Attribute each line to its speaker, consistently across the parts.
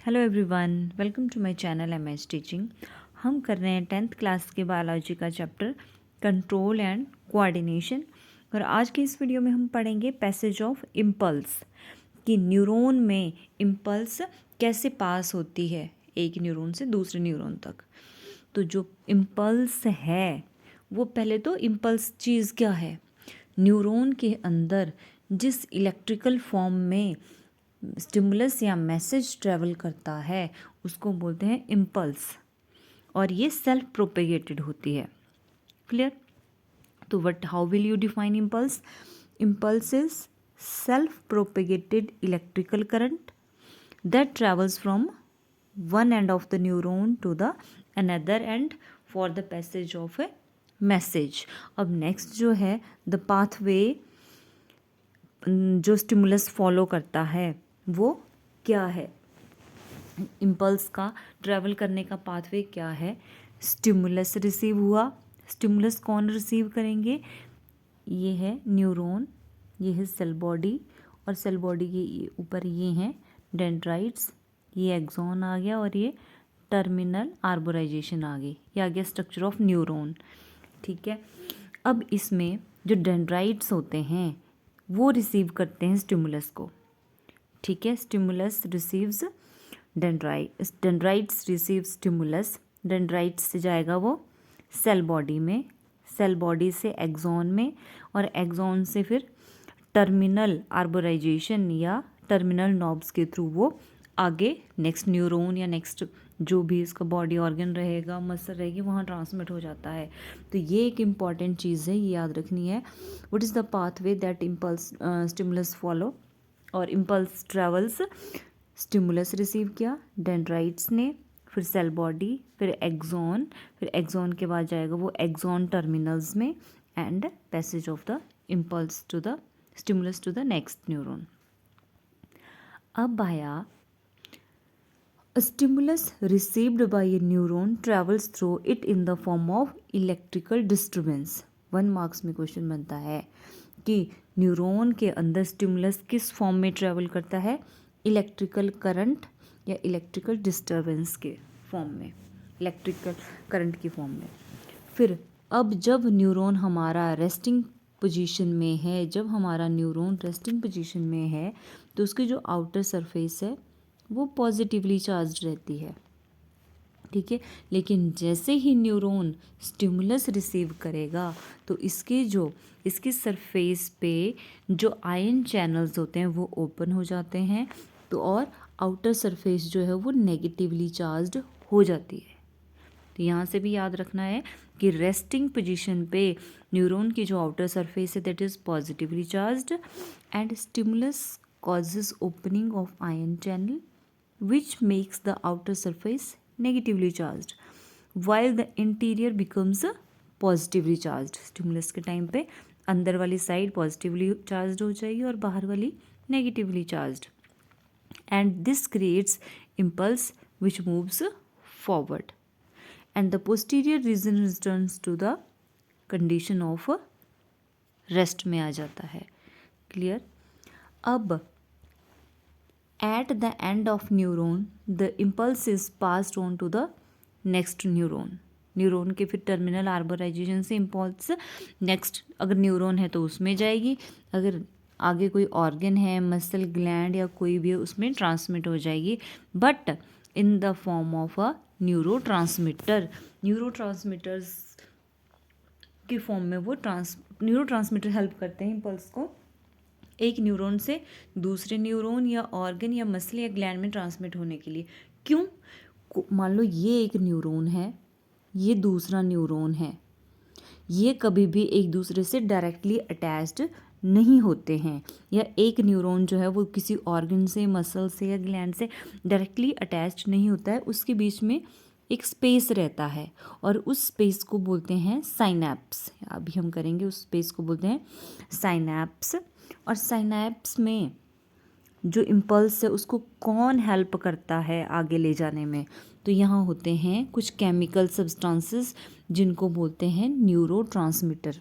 Speaker 1: Hello everyone, welcome to my channel MH teaching. हम कर रहे हैं 10th क्लास के बायोलॉजी का चैप्टर कंट्रोल एंड कोऑर्डिनेशन। और आज के इस वीडियो में हम पढ़ेंगे पैसेज ऑफ इम्पल्स कि न्यूरॉन में इम्पल्स कैसे पास होती है एक न्यूरॉन से दूसरे न्यूरॉन तक। तो जो इम्पल्स है वो पहले तो इम्पल्स चीज़ क्या है, न्यूरॉन के अंदर जिस इलेक्ट्रिकल फॉर्म में स्टिमुलस या मैसेज ट्रेवल करता है उसको बोलते हैं इम्पल्स, और ये सेल्फ प्रोपेगेटेड होती है। क्लियर? तो what how will you define impulse? Impulse is self propagated electrical current that travels from one end of the neuron to the another end for the passage of a message. अब next जो है the pathway जो stimulus follow करता है वो क्या है, impulse का ट्रैवल करने का पाथवे क्या है। स्टिमुलस रिसीव हुआ, स्टिमुलस कौन रिसीव करेंगे? ये है न्यूरॉन, ये है सेल बॉडी, और सेल बॉडी के ऊपर ये हैं डेंड्राइट्स, ये एक्सॉन आ गया और ये टर्मिनल आर्बोराइजेशन आ गई, ये आ गया स्ट्रक्चर ऑफ न्यूरॉन। ठीक है, अब इसमें जो डेंड्राइट्स होते हैं वो रिसीव करते हैं स्टिमुलस को। ठीक है, stimulus receives dendrites receive stimulus, dendrites से जाएगा वो सेल बॉडी में, सेल बॉडी से एक्सॉन में, और एक्सॉन से फिर टर्मिनल आर्बोराइजेशन या टर्मिनल नॉब्स के थ्रू वो आगे नेक्स्ट न्यूरॉन या नेक्स्ट जो भी इसका बॉडी ऑर्गन रहेगा, मसल रहेगी, वहाँ ट्रांसमिट हो जाता है। तो ये एक इम्पॉर्टेंट चीज़ है, ये याद रखनी है। What is the pathway that impulse stimulus follow, और इम्पल्स ट्रेवल्स, स्टिमुलस रिसीव किया डेंड्राइट्स ने, फिर सेल बॉडी, फिर एक्सॉन के बाद जाएगा वो एक्सॉन टर्मिनल्स में, and passage of the impulse to the stimulus to the next neuron. अब आया a stimulus received by a neuron travels through it in the form of electrical disturbance। 1 marks में question बनता है कि neuron के अंदर stimulus किस form में ट्रेवल करता है, इलेक्ट्रिकल करंट या इलेक्ट्रिकल डिस्टर्बेंस के फॉर्म में, इलेक्ट्रिकल करंट की फॉर्म में। फिर अब जब न्यूरॉन हमारा रेस्टिंग पोजीशन में है, जब हमारा न्यूरॉन रेस्टिंग पोजीशन में है तो उसकी जो आउटर सरफेस है वो पॉजिटिवली चार्ज रहती है। ठीक है, लेकिन जैसे ही न्यूरॉन स्टिमुलस रिसीव करेगा तो इसकी सरफेस पे जो आयन चैनल्स होते हैं वो ओपन हो जाते हैं, तो और आउटर सरफेस जो है वो नेगेटिवली चार्ज्ड हो जाती है। तो यहाँ से भी याद रखना है कि रेस्टिंग पोजीशन पे न्यूरॉन की जो आउटर सरफेस है that is positively charged, and stimulus causes opening of ion channel which makes the outer surface negatively charged while the interior becomes positively charged। Stimulus के टाइम पे अंदर वाली side positively charged हो जाएगी और बाहर वाली negatively charged, and this creates impulse which moves forward, and the posterior region returns to the condition of rest में आ जाता है। क्लियर? अब at the end of neuron the impulse is passed on to the next neuron। Neuron के फिर terminal आर्बोराइजेशन से impulse next, अगर neuron है तो उसमें जाएगी, अगर आगे कोई ऑर्गन है, मसल ग्लैंड या कोई भी, उसमें ट्रांसमिट हो जाएगी, but in the form of a neuro transmitter. Neuro transmitters की फॉर्म में वो न्यूरो ट्रांसमीटर हेल्प करते हैं इम्पल्स को एक न्यूरॉन से दूसरे न्यूरॉन या ऑर्गन या मसल या ग्लैंड में ट्रांसमिट होने के लिए। क्यों? मान लो ये एक न्यूरॉन है, ये दूसरा न्यूरॉन है, ये कभी भी एक दूसरे से डायरेक्टली अटैच्ड नहीं होते हैं, या एक न्यूरॉन जो है वो किसी ऑर्गन से, मसल से या ग्लैंड से डायरेक्टली अटैच्ड नहीं होता है, उसके बीच में एक स्पेस रहता है और उस स्पेस को बोलते हैं साइनैप्स। अभी हम करेंगे, उस स्पेस को बोलते हैं साइनैप्स। और साइनैप्स में जो इम्पल्स है उसको कौन हेल्प करता है आगे ले जाने में? तो यहाँ होते हैं कुछ केमिकल सब्सटेंसेस जिनको बोलते हैं न्यूरोट्रांसमीटर।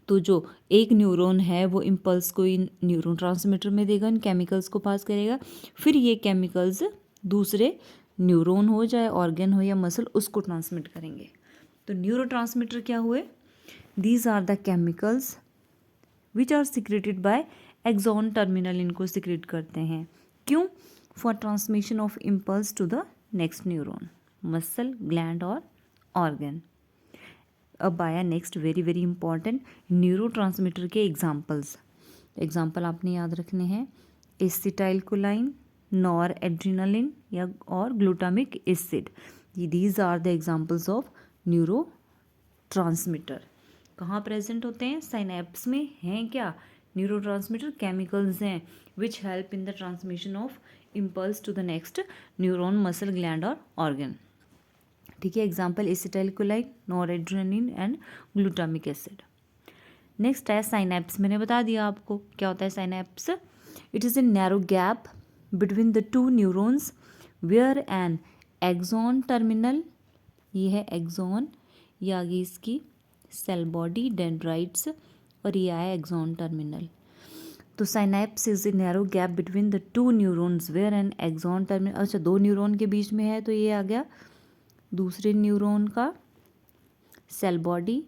Speaker 1: तो जो एक न्यूरॉन है वो इम्पल्स को इन न्यूरोट्रांसमीटर में देगा, इन केमिकल्स को पास करेगा, फिर ये केमिकल्स दूसरे न्यूरॉन हो, चाहे ऑर्गन हो या मसल, उसको ट्रांसमिट करेंगे। तो न्यूरोट्रांसमीटर क्या हुए? These are the chemicals which are secreted by axon terminal, इनको सिक्रेट करते हैं। क्यों? For transmission of impulse to the next neuron, muscle, gland और ऑर्गन। अब आया next very very important neurotransmitter के एग्जाम्पल्स। एग्जाम्पल आपने याद रखने हैं, एसिटाइलकोलाइन, नॉर एड्रीनालिन या और glutamic acid. These are the examples of neurotransmitter. कहाँ प्रेजेंट होते हैं? साइनेप्स में हैं क्या? न्यूरोट्रांसमीटर केमिकल्स हैं विच help in the transmission of impulse to the next neuron, muscle, gland और ऑर्गन। ठीक है, example acetylcholine, noradrenaline and glutamic acid. Next है साइनेप्स। मैंने बता दिया आपको क्या होता है synapse. It is a narrow gap between the two neurons where an axon terminal, ये है एक्सॉन, ये आगे इसकी सेल बॉडी, डेंड्राइट्स, और ये आया एक्सॉन टर्मिनल। तो synapse is a narrow gap between the two neurons where an axon terminal. अच्छा, दो न्यूरॉन के बीच में है तो ये आ गया दूसरे न्यूरॉन का सेल बॉडी,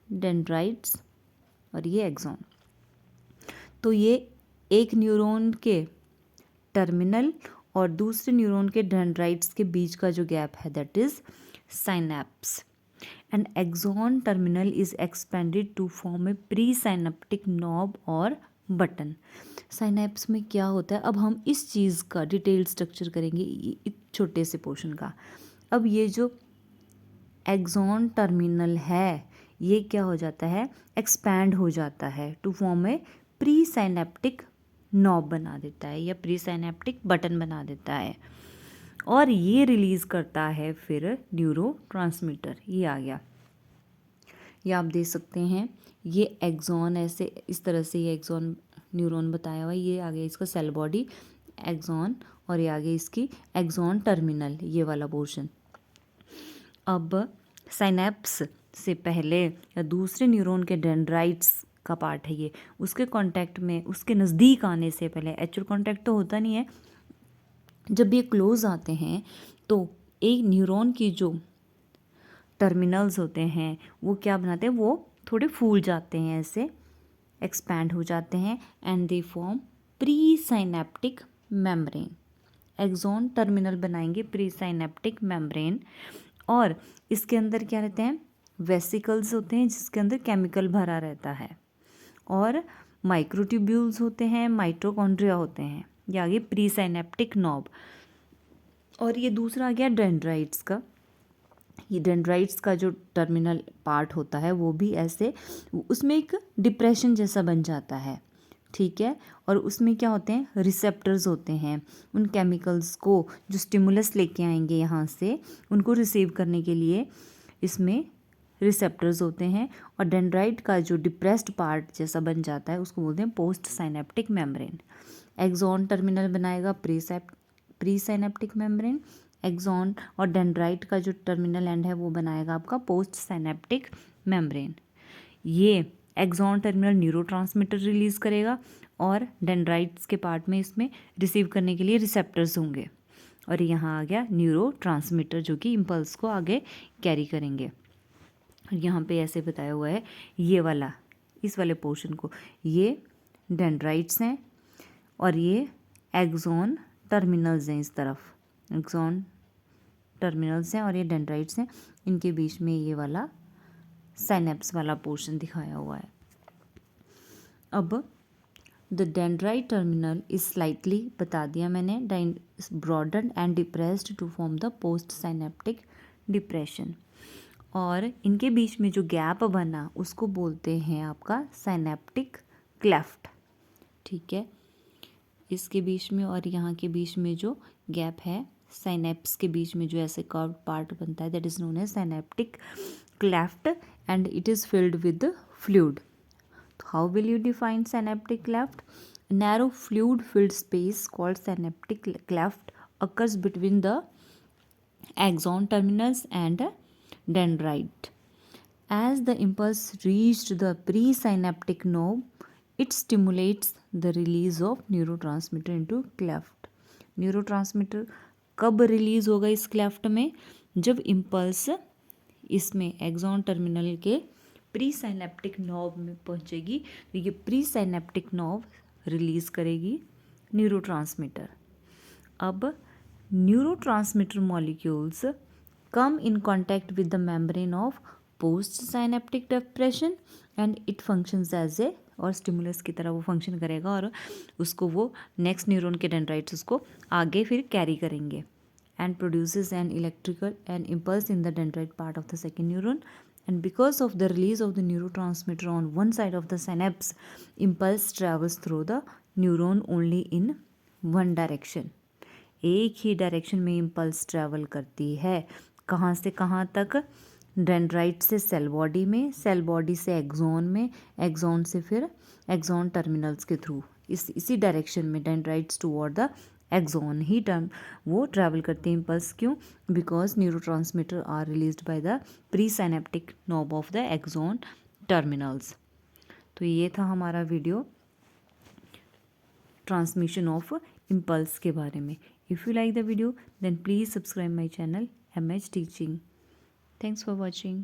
Speaker 1: डेंड्राइट्स, और ये एक्सॉन। तो ये एक न्यूरॉन के टर्मिनल और दूसरे न्यूरॉन के डेंड्राइट्स के बीच का जो गैप है that is synapse. And axon terminal is expanded to form a presynaptic knob और बटन। साइनेप्स में क्या होता है, अब हम इस चीज़ का डिटेल स्ट्रक्चर करेंगे इस छोटे से पोर्शन का। अब ये जो एक्सॉन टर्मिनल है ये क्या हो जाता है, एक्सपैंड हो जाता है to form a presynaptic knob बना देता है या प्री साइनेप्टिक बटन बना देता है, और ये रिलीज़ करता है फिर न्यूरोट्रांसमीटर। ये आ गया, ये आप देख सकते हैं, ये एक्सॉन ऐसे इस तरह से ये एक्सॉन न्यूरॉन बताया हुआ है, ये आ गया इसका सेल बॉडी एक्सॉन, और ये आगे इसकी एक्सॉन टर्मिनल, ये वाला पोर्शन। अब साइनेप्स से पहले या दूसरे न्यूरॉन के डेंड्राइट्स का पार्ट है ये, उसके कांटेक्ट में, उसके नज़दीक आने से पहले, एक्चुअल कांटेक्ट तो होता नहीं है, जब ये क्लोज आते हैं तो एक न्यूरॉन की जो टर्मिनल्स होते हैं वो क्या बनाते हैं, वो थोड़े फूल जाते हैं, ऐसे एक्सपैंड हो जाते हैं, and they form presynaptic membrane. Axon terminal बनाएंगे प्री साइनेप्टिक मेम्ब्रेन, और इसके अंदर क्या रहते हैं, वेसिकल्स होते हैं जिसके अंदर केमिकल भरा रहता है, और माइक्रोट्यूब्यूल्स होते हैं, माइटोकॉन्ड्रिया होते हैं। ये आगे प्री साइनेप्टिक नॉब। और ये दूसरा आ गया डेंड्राइट्स का। ये डेंड्राइट्स का जो टर्मिनल पार्ट होता है वो भी ऐसे, उसमें एक डिप्रेशन जैसा बन जाता है, ठीक है, और उसमें क्या होते हैं, रिसेप्टर्स होते हैं, उन केमिकल्स को जो स्टिमुलस लेके आएंगे यहाँ से उनको रिसीव करने के लिए इसमें रिसेप्टर्स होते हैं, और डेंड्राइट का जो डिप्रेस्ड पार्ट जैसा बन जाता है उसको बोलते हैं postsynaptic membrane. Axon terminal बनाएगा प्री साइनेप्टिक मेम्ब्रेन, एक्सॉन और डेंड्राइट का जो टर्मिनल एंड है वो बनाएगा आपका पोस्ट साइनेप्टिक मेम्ब्रेन। ये एक्सॉन टर्मिनल न्यूरोट्रांसमीटर रिलीज़ करेगा, और डेंड्राइट्स के पार्ट में इसमें रिसीव करने के लिए रिसेप्टर्स होंगे, और यहाँ आ गया न्यूरोट्रांसमीटर जो कि इम्पल्स को आगे कैरी करेंगे। यहाँ पे ऐसे बताया हुआ है, ये वाला, इस वाले पोर्शन को, ये डेंड्राइट्स हैं और ये एक्सॉन टर्मिनल्स हैं, इस तरफ एक्सॉन टर्मिनल्स हैं और ये डेंड्राइट्स हैं, इनके बीच में ये वाला साइनेप्स वाला पोर्शन दिखाया हुआ है। अब the dendrite terminal is slightly, बता दिया मैंने, broaden and depressed to form the postsynaptic depression, और इनके बीच में जो गैप बना उसको बोलते हैं आपका साइनेप्टिक क्लेफ्ट, ठीक है, इसके बीच में और यहाँ के बीच में जो गैप है, साइनेप्स के बीच में जो ऐसे कर्व पार्ट बनता है, that is known as synaptic cleft, and it is filled with fluid. How will you define synaptic cleft? Narrow fluid filled space called synaptic cleft occurs between the axon terminals and dendrite. As the impulse reached the presynaptic node, it stimulates the release of neurotransmitter into cleft. Neurotransmitter कब release होगा इस cleft में, जब impulse इसमें axon terminal के presynaptic knob में पहुंचेगी, तो ये प्री साइनेप्टिक नॉब रिलीज करेगी न्यूरोट्रांसमीटर। अब neurotransmitter molecules come in contact with the membrane of postsynaptic depression and it functions as a, और स्टिमुलस की तरह वो फंक्शन करेगा और उसको वो नेक्स्ट न्यूरॉन के डेंड्राइट्स उसको आगे फिर कैरी करेंगे and produces an electrical and impulse in the dendrite part of the second neuron, and because of the release of the neurotransmitter on one side of the synapse, impulse travels through the neuron only in one direction. एक ही direction में impulse travel करती है, कहाँ से कहाँ तक, dendrite से सेल बॉडी में, सेल बॉडी से एक्सोन में, एक्सोन से फिर एक्सोन टर्मिनल्स के थ्रू इसी डायरेक्शन में डेंड्राइट्स टुवर्ड द एक्सोन ही टर्म वो ट्रैवल करते हैं इम्पल्स। क्यों? Because neurotransmitter are released by the presynaptic knob of the axon terminals. तो ये था हमारा वीडियो ट्रांसमिशन ऑफ इम्पल्स के बारे में। If you like the video then please subscribe my channel MH teaching. Thanks for watching.